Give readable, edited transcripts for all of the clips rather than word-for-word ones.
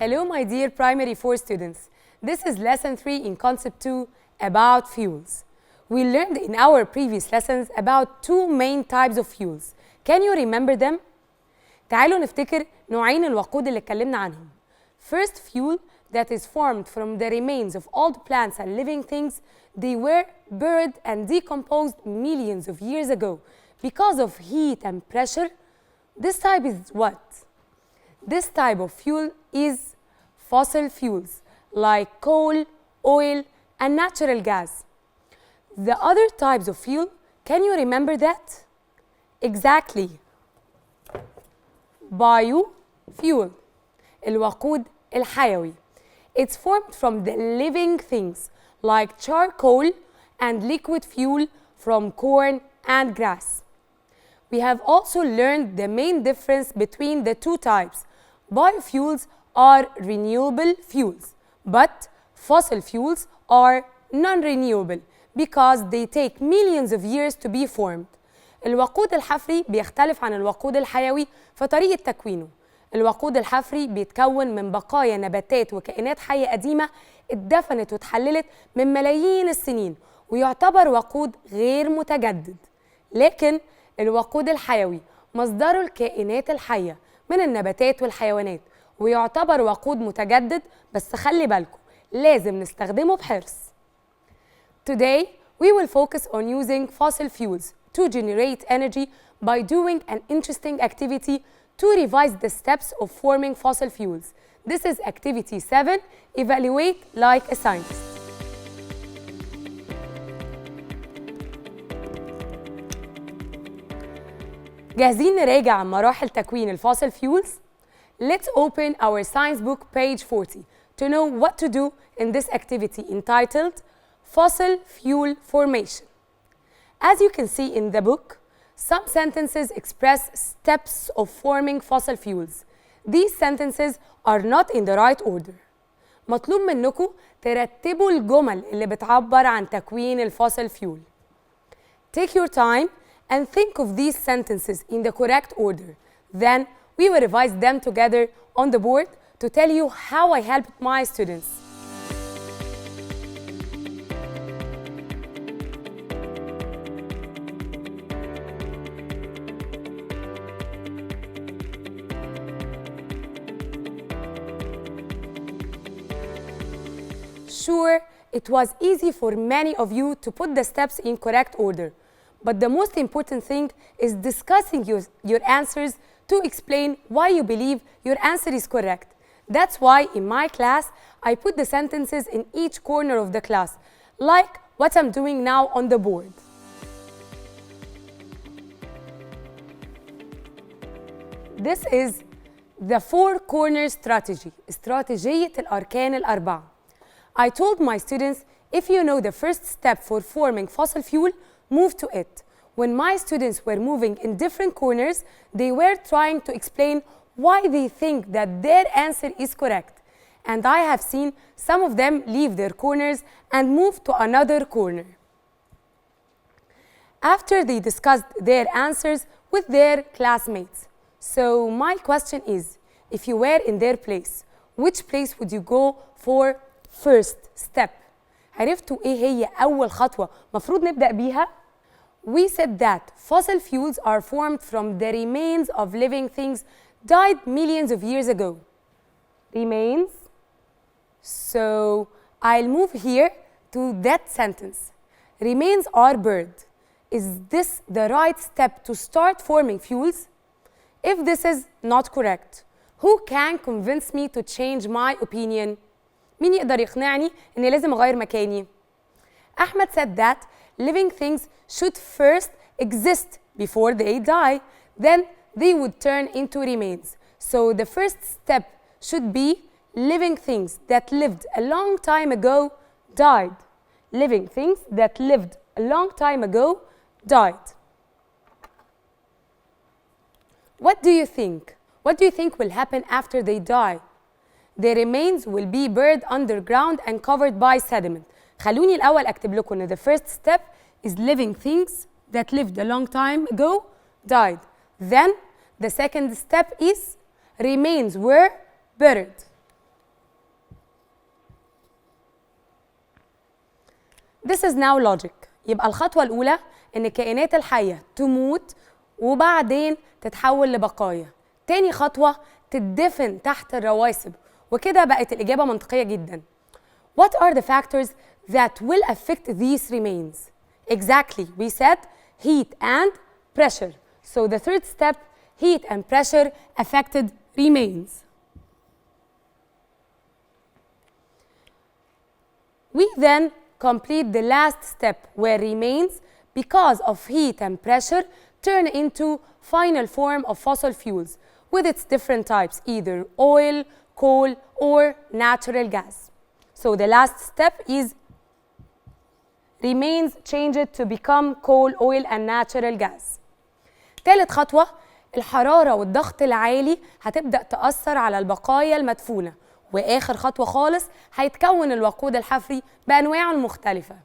Hello, my dear primary 4 students. This is lesson 3 in concept 2 about fuels. We learned in our previous lessons about 2 main types of fuels. Can you remember them? تعالوا نفتكر نوعين الوقود اللي اتكلمنا عنهم. First fuel that is formed from the remains of old plants and living things. They were buried and decomposed millions of years ago because of heat and pressure. This type is what? This type of fuel is fossil fuels like coal, oil, and natural gas. The other types of fuel, can you remember that? Exactly. Biofuel, الوقود الحيوي. It's formed from the living things like charcoal and liquid fuel from corn and grass. We have also learned the main difference between the 2 types. Biofuels are renewable fuels, but fossil fuels are non-renewable because they take millions of years to be formed. الوقود الحفري بيختلف عن الوقود الحيوي في طريقة تكوينه. الوقود الحفري بيتكون من بقايا نباتات وكائنات حية قديمة اتدفنت واتحللت من ملايين السنين ويعتبر وقود غير متجدد. لكن الوقود الحيوي مصدره الكائنات الحية من النباتات والحيوانات ويعتبر وقود متجدد، بس خلي بالكم لازم نستخدمه بحرص. Today we will focus on using fossil fuels to generate energy by doing an interesting activity to revise the steps of forming fossil fuels. This is activity 7, evaluate like a scientist. جاهزين نراجع مراحل تكوين الفossil fuels? Let's open our science book page 40 to know what to do in this activity entitled Fossil Fuel Formation. As you can see in the book, some sentences express steps of forming fossil fuels. These sentences are not in the right order. مطلوب منكم ترتبوا الجمل اللي بتعبر عن تكوين الفossil fuel. Take your time and think of these sentences in the correct order. Then we will revise them together on the board to tell you how I helped my students. Sure, it was easy for many of you to put the steps in correct order, but the most important thing is discussing your answers to explain why you believe your answer is correct. That's why in my class, I put the sentences in each corner of the class, like what I'm doing now on the board. This is the 4-corner strategy, استراتيجية الأركان الأربعة. I told my students, if you know the first step for forming fossil fuel, move to it. When my students were moving in different corners, they were trying to explain why they think that their answer is correct. And I have seen some of them leave their corners and move to another corner. After they discussed their answers with their classmates. So my question is, if you were in their place, which place would you go for first step? عرفتوا ايه هي أول خطوة مفروض نبدأ بيها؟ We said that fossil fuels are formed from the remains of living things died millions of years ago. Remains. So I'll move here to that sentence. Remains are buried. Is this the right step to start forming fuels? If this is not correct, who can convince me to change my opinion? مين يقدر يقنعني إني لازم أغير مكاني؟ أحمد said that living things should first exist before they die, then they would turn into remains. So the first step should be living things that lived a long time ago died. Living things that lived a long time ago died. What do you think? What do you think will happen after they die? Their remains will be buried underground and covered by sediment. خلوني الأول أكتب لكم إن the first step is living things that lived a long time ago died. Then the second step is remains were buried. This is now logic. يبقى الخطوة الأولى إن الكائنات الحية تموت وبعدين تتحول لبقايا. تاني خطوة تدفن تحت الرواسب، وكده بقت الإجابة منطقية جدا. What are the factors that will affect these remains? Exactly, we said heat and pressure. So the third step, heat and pressure affected remains. We then complete the last step where remains, because of heat and pressure, turn into final form of fossil fuels with its different types, either oil, coal, or natural gas. So the last step is remains changed to become coal, oil, and natural gas. ثالث خطوة، الحرارة والضغط العالي هتبدأ تأثر على البقايا المدفونة. وآخر خطوة خالص هيتكون الوقود الحفري بأنواعه المختلفة.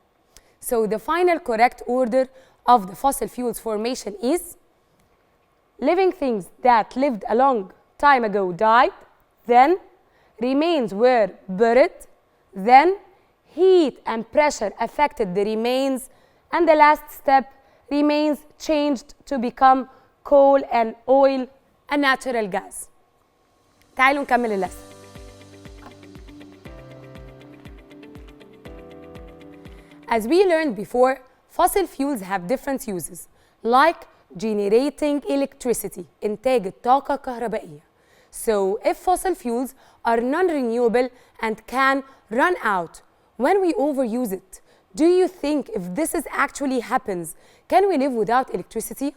So the final correct order of the fossil fuels formation is living things that lived a long time ago died, then remains were buried, then heat and pressure affected the remains, and the last step, remains changed to become coal and oil and natural gas. تعالوا نكمل اللسن. As we learned before, fossil fuels have different uses, like generating electricity, إنتاج الطاقة الكهربائية. So, if fossil fuels are non-renewable and can run out when we overuse it, do you think if this is actually happens, can we live without electricity?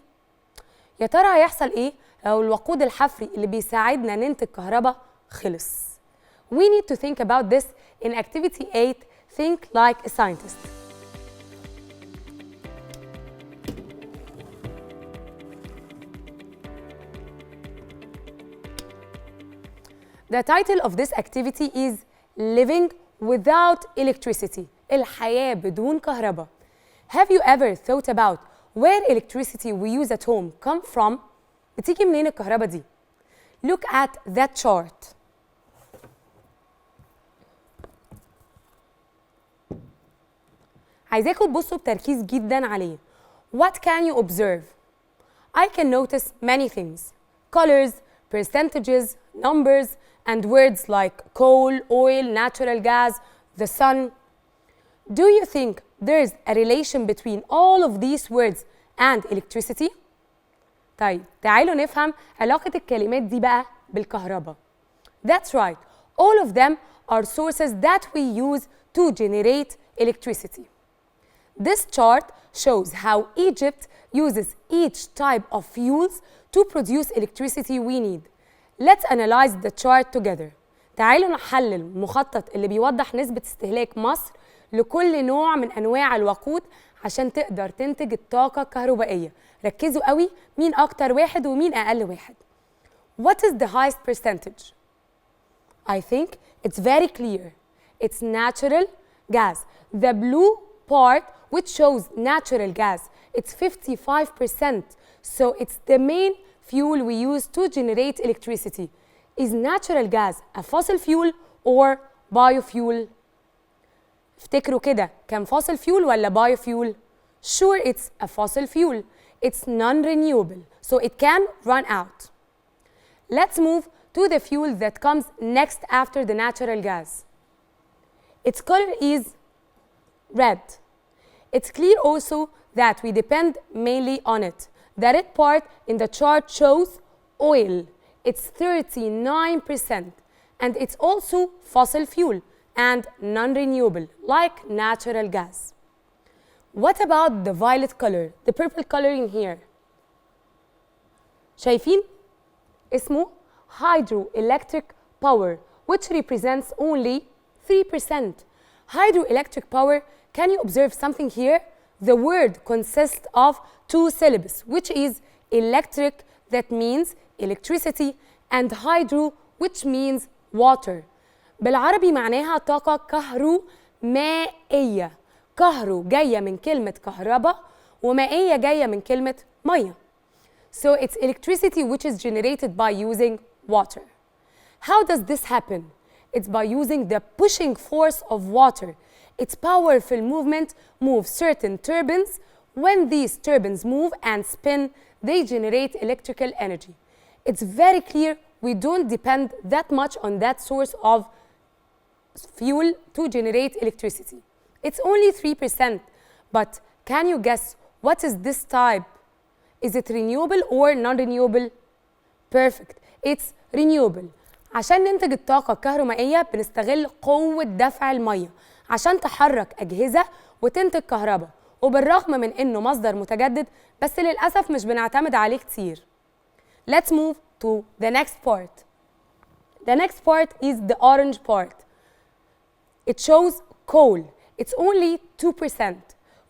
يا ترى هيحصل إيه لو الوقود الحفري اللي بيساعدنا ننتج كهرباء خلص؟ We need to think about this in activity 8, think like a scientist. The title of this activity is Living Without Electricity, الحياة بدون كهرباء. Have you ever thought about where electricity we use at home come from? بتيجي منين الكهرباء دي؟ Look at that chart. عايزاكم تبصوا بتركيز جدا عليه. What can you observe? I can notice many things. Colors, percentages, numbers, and words like coal, oil, natural gas, the sun. Do you think there's a relation between all of these words and electricity? طيب تعالوا نفهم علاقة الكلمات دي بقى بالكهرباء. That's right. All of them are sources that we use to generate electricity. This chart shows how Egypt uses each type of fuels to produce electricity we need. Let's analyze the chart together. تعالوا نحلل المخطط اللي بيوضح نسبة استهلاك مصر لكل نوع من أنواع الوقود عشان تقدر تنتج الطاقة الكهربائية. ركزوا قوي مين أكتر واحد ومين أقل واحد. What is the highest percentage? I think it's very clear. It's natural gas. The blue part which shows natural gas, it's 55%. So it's the main fuel we use to generate electricity. Is natural gas a fossil fuel or biofuel? افتكروا كده كان fossil fuel ولا biofuel؟ Sure, it's a fossil fuel. It's non-renewable, so it can run out. Let's move to the fuel that comes next after the natural gas. Its color is red. It's clear also that we depend mainly on it. The red part in the chart shows oil. It's 39%, and it's also fossil fuel and non-renewable, like natural gas. What about the violet color, the purple color in here? شايفين؟ اسمه hydroelectric power, which represents only 3%. Hydroelectric power, can you observe something here? The word consists of two syllables, which is electric, that means electricity, and hydro, which means water. بالعربي معناها طاقة كهرومائية. كهرو جاية من كلمة كهرباء ومائية جاية من كلمة مية. So it's electricity which is generated by using water. How does this happen? It's by using the pushing force of water. Its powerful movement moves certain turbines. When these turbines move and spin, they generate electrical energy. It's very clear we don't depend that much on that source of fuel to generate electricity. It's only 3%, but can you guess what is this type? Is it renewable or non-renewable? Perfect. It's renewable. عشان ننتج الطاقة الكهرومائية بنستغل قوة دفع المية عشان تحرك أجهزة وتنتج كهرباء، وبالرغم من إنه مصدر متجدد بس للأسف مش بنعتمد عليه كتير. Let's move to the next part. The next part is the orange part. It shows coal. It's only 2%.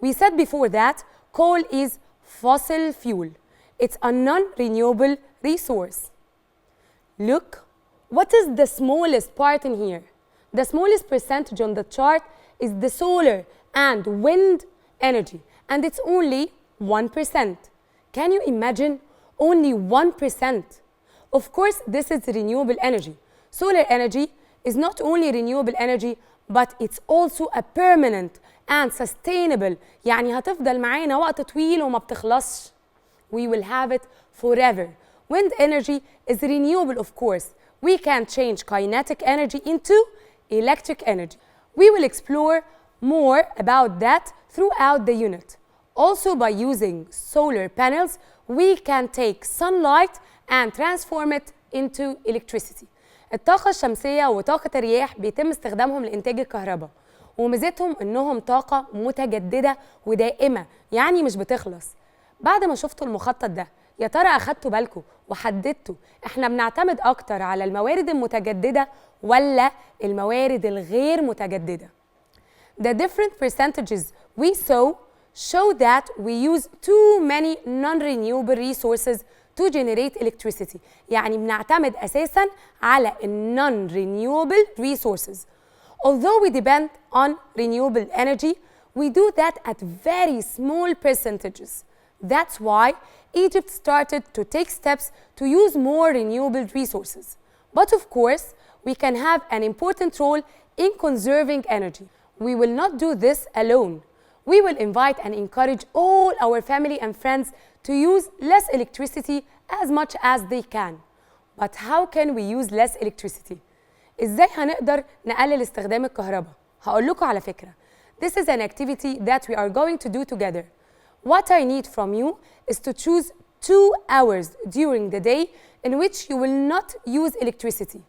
We said before that coal is fossil fuel. It's a non-renewable resource. Look, what is the smallest part in here? The smallest percentage on the chart is the solar and wind energy, and it's only 1%. Can you imagine? Only 1%. Of course, this is renewable energy. Solar energy is not only renewable energy, but it's also a permanent and sustainable. يعني هتفضل معانا وقت طويل وما بتخلصش. We will have it forever. Wind energy is renewable, of course. We can change kinetic energy into electric energy. We will explore more about that throughout the unit. Also, by using solar panels, we can take sunlight and transform it into electricity. الطاقة الشمسية وطاقة الرياح بيتم استخدامهم لإنتاج الكهرباء، وميزتهم إنهم طاقة متجددة ودائمة، يعني مش بتخلص. بعد ما شفتوا المخطط ده، يا ترى أخدتوا بالكم وحددتوا إحنا بنعتمد أكتر على الموارد المتجددة ولا الموارد الغير متجددة؟ The different percentages we saw show that we use too many non-renewable resources to generate electricity. يعني بنعتمد أساساً على non-renewable resources. Although we depend on renewable energy, we do that at very small percentages. That's why Egypt started to take steps to use more renewable resources. But of course, we can have an important role in conserving energy. We will not do this alone. We will invite and encourage all our family and friends to use less electricity as much as they can. But how can we use less electricity? إزاي هنقدر نقلل استخدام الكهرباء؟ هقول لكم على فكرة. This is an activity that we are going to do together. What I need from you is to choose 2 hours during the day in which you will not use electricity.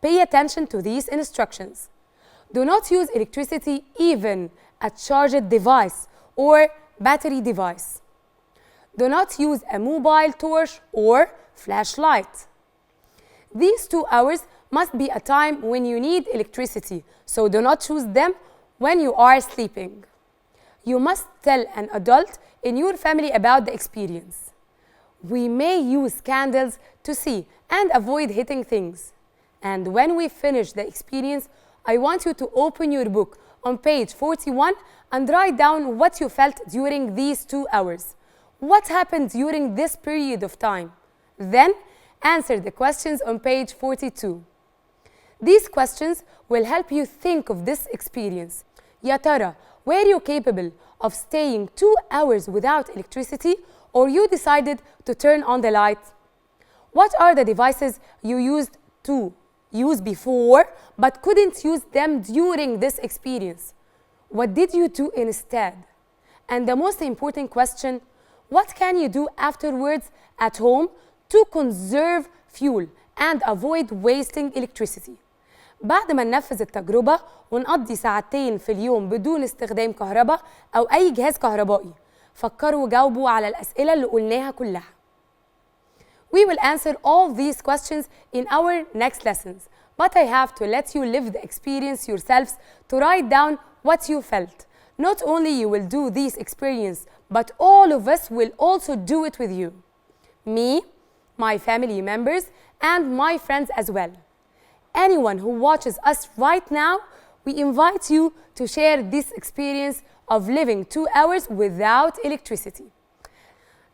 Pay attention to these instructions. Do not use electricity even a charged device or battery device. Do not use a mobile torch or flashlight. These 2 hours must be a time when you need electricity, so do not choose them when you are sleeping. You must tell an adult in your family about the experience. We may use candles to see and avoid hitting things. And when we finish the experience, I want you to open your book on page 41 and write down what you felt during these 2 hours. What happened during this period of time? Then answer the questions on page 42. These questions will help you think of this experience. يا ترى, were you capable of staying 2 hours without electricity, or you decided to turn on the light? What are the devices you used to use before but couldn't use them during this experience? What did you do instead? And the most important question, what can you do afterwards at home to conserve fuel and avoid wasting electricity? بعد ما ننفذ التجربة ونقضي ساعتين في اليوم بدون استخدام كهرباء أو أي جهاز كهربائي، فكروا وجاوبوا على الأسئلة اللي قلناها كلها. We will answer all these questions in our next lessons, but I have to let you live the experience yourselves to write down what you felt. Not only you will do this experience, but all of us will also do it with you. Me, my family members, and my friends as well. Anyone who watches us right now, we invite you to share this experience of living 2 hours without electricity.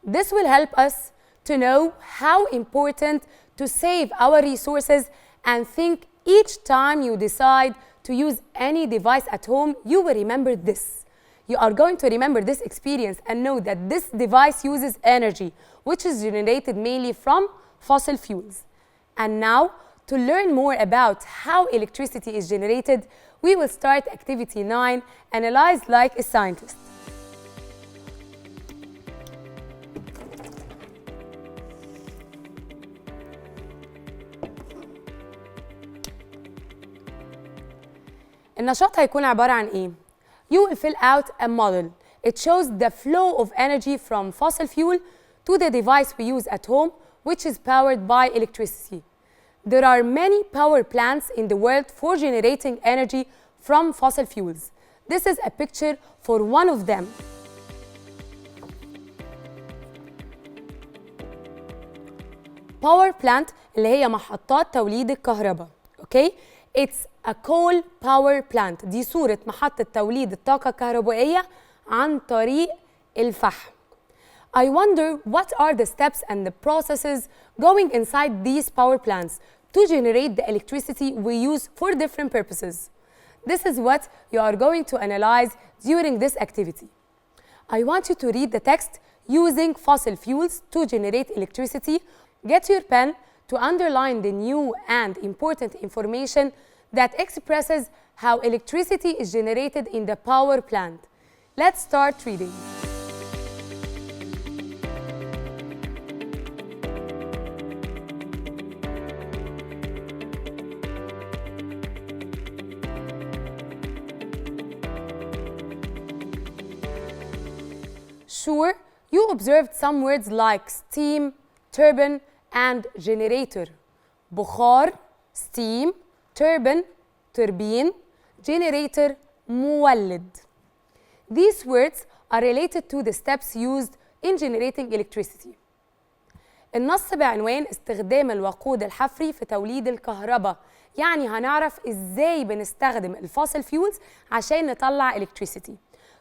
This will help us to know how important to save our resources and think each time you decide to use any device at home, you will remember this. You are going to remember this experience and know that this device uses energy, which is generated mainly from fossil fuels. And now, to learn more about how electricity is generated, we will start activity 9, Analyze like a scientist. النشاط هيكون عبارة عن إيه؟ You will fill out a model. It shows the flow of energy from fossil fuel to the device we use at home, which is powered by electricity. There are many power plants in the world for generating energy from fossil fuels. This is a picture for one of them. Power plant اللي هي محطات توليد الكهرباء. Okay? It's a coal power plant. دي صورة محطة توليد الطاقة الكهربائية عن طريق الفحم. I wonder what are the steps and the processes going inside these power plants to generate the electricity we use for different purposes. This is what you are going to analyze during this activity. I want you to read the text using fossil fuels to generate electricity. Get your pen to underline the new and important information that expresses how electricity is generated in the power plant. Let's start reading. Sure, you observed some words like steam, turbine, and generator. بخار, steam, turbine, turbine, generator, مولد. These words are related to the steps used in generating electricity. النص بعنوان استخدام الوقود الحفري في توليد الكهرباء. يعني هنعرف ازاي بنستخدم الفossil fuels عشان نطلع electricity.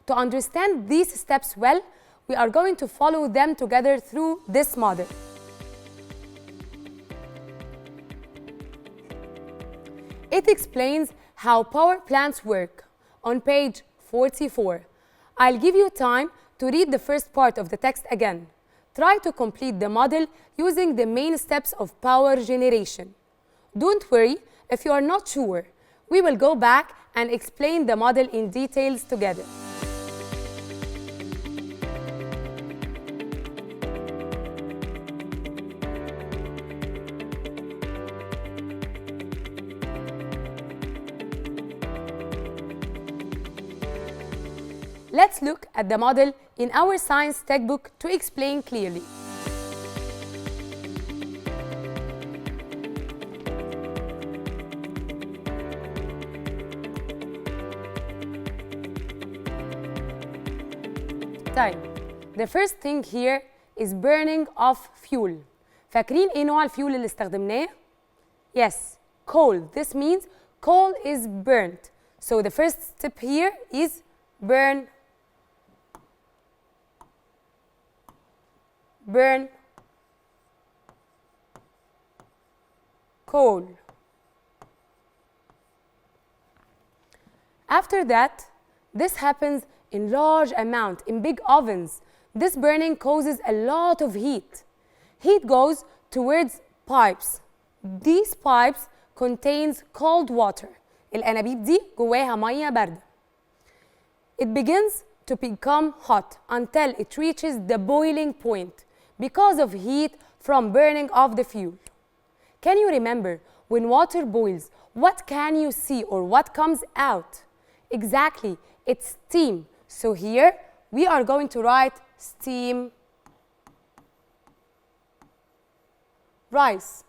To understand these steps well, we are going to follow them together through this model. It explains how power plants work on page 44. I'll give you time to read the first part of the text again. Try to complete the model using the main steps of power generation. Don't worry if you are not sure. We will go back and explain the model in details together. Let's look at the model in our science textbook to explain clearly. The first thing here is burning of fuel. فاكرين ايه نوع الفيول اللي استخدمناه؟ Yes, coal. This means coal is burnt. So the first step here is burn coal. After that, this happens in large amount, in big ovens. This burning causes a lot of heat. Heat goes towards pipes. These pipes contains cold water. الأنابيب دي جواها مية باردة. It begins to become hot until it reaches the boiling point because of heat from burning of the fuel. Can you remember when water boils, what can you see or what comes out? Exactly, it's steam. So here we are going to write steam rise.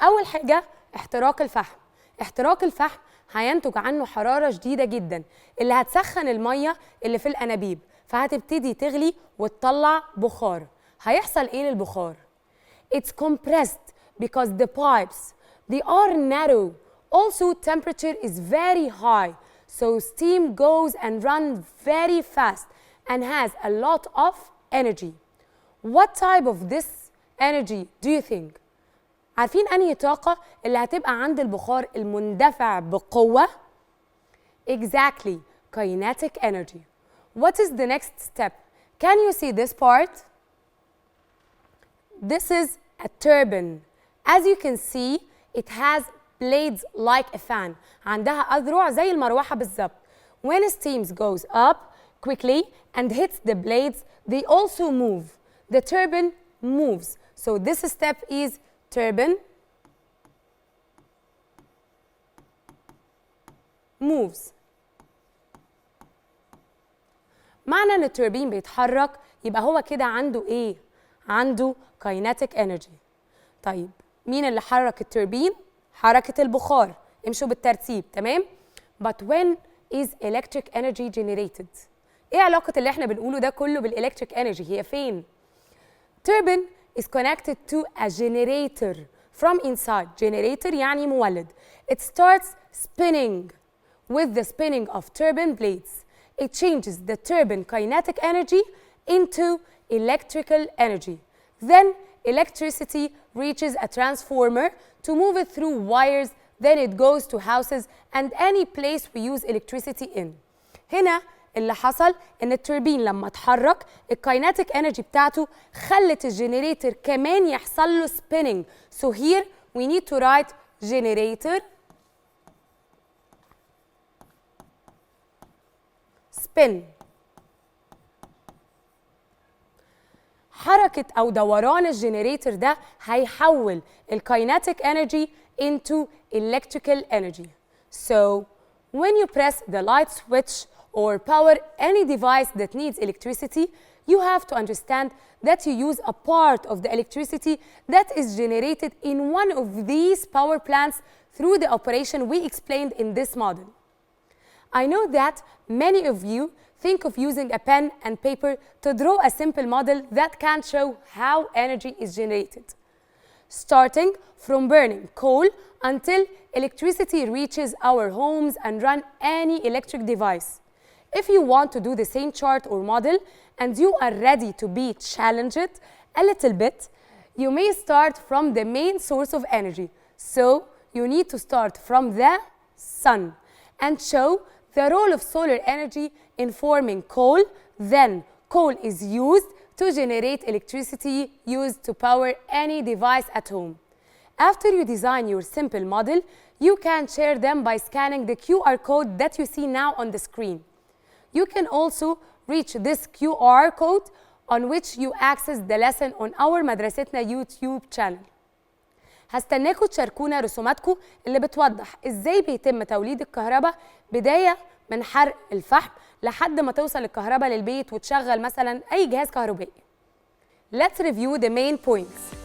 أول حاجة احتراق الفحم. احتراق الفحم هينتج عنه حرارة شديدة جدا اللي هتسخن المية اللي في الأنابيب فهتبتدي تغلي وتطلع بخار. هيحصل ايه للبخار؟ It's compressed because the pipes, they are narrow. Also temperature is very high. So steam goes and runs very fast and has a lot of energy. What type of this energy do you think? عارفين أنهي طاقة اللي هتبقى عند البخار المندفع بقوة؟ Exactly, kinetic energy. What is the next step? Can you see this part? This is a turbine. As you can see, it has blades like a fan. عندها أذرع زي المروحة بالظبط. When steam goes up quickly and hits the blades, they also move. The turbine moves. So this step is turbine moves. معنى ان التوربين بيتحرك يبقى هو كده عنده ايه؟ عنده kinetic energy. طيب مين اللي حرك التوربين؟ حركة البخار. امشوا بالترتيب، تمام؟ But when is electric energy generated؟ ايه علاقة اللي احنا بنقوله ده كله بالelectric energy؟ هي فين؟ Turbine is connected to a generator from inside. Generator يعني مولد. It starts spinning. With the spinning of turbine blades, it changes the turbine kinetic energy into electrical energy. Then electricity reaches a transformer to move it through wires. Then it goes to houses and any place we use electricity in. هنا اللي حصل ان التوربين لما اتحرك الكايناتيك انرجي بتاعته خلت الجنريتور كمان يحصل له spinning. So here we need to write generator spin. حركة أو دوران الجنريتور ده هيحول الكايناتيك energy into electrical energy. So when you press the light switch or power any device that needs electricity, you have to understand that you use a part of the electricity that is generated in one of these power plants through the operation we explained in this model. I know that many of you think of using a pen and paper to draw a simple model that can show how energy is generated, starting from burning coal until electricity reaches our homes and run any electric device. If you want to do the same chart or model and you are ready to be challenged a little bit, you may start from the main source of energy. So you need to start from the sun and show the role of solar energy in forming coal. Then coal is used to generate electricity used to power any device at home. After you design your simple model, you can share them by scanning the QR code that you see now on the screen. You can also reach this QR code on which you access the lesson on our مدرستنا YouTube channel. هستناكم تشاركونا رسوماتكم اللي بتوضح ازاي بيتم توليد الكهرباء بداية من حرق الفحم لحد ما توصل الكهرباء للبيت وتشغل مثلا أي جهاز كهربائي. Let's review the main points.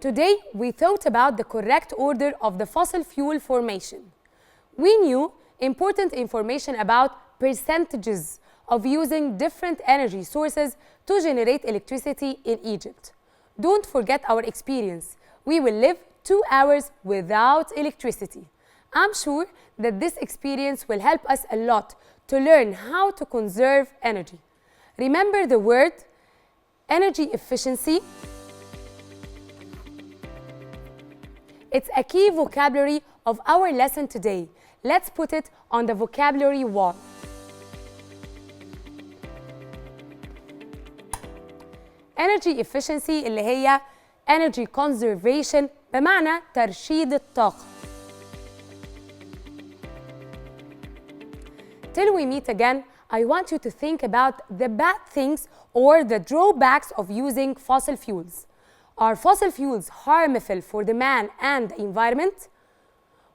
Today we thought about the correct order of the fossil fuel formation. We knew important information about percentages of using different energy sources to generate electricity in Egypt. Don't forget our experience. We will live 2 hours without electricity. I'm sure that this experience will help us a lot to learn how to conserve energy. Remember the word energy efficiency. It's a key vocabulary of our lesson today. Let's put it on the vocabulary wall. Energy efficiency اللي هي energy conservation بمعنى ترشيد الطاقة. Till we meet again, I want you to think about the bad things or the drawbacks of using fossil fuels. Are fossil fuels harmful for the man and the environment?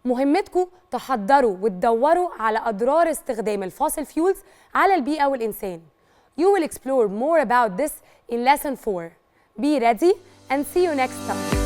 مهمتكم تحضروا وتدوروا على أضرار استخدام الفossil fuels على البيئة والإنسان. You will explore more about this in lesson 4. Be ready and see you next time.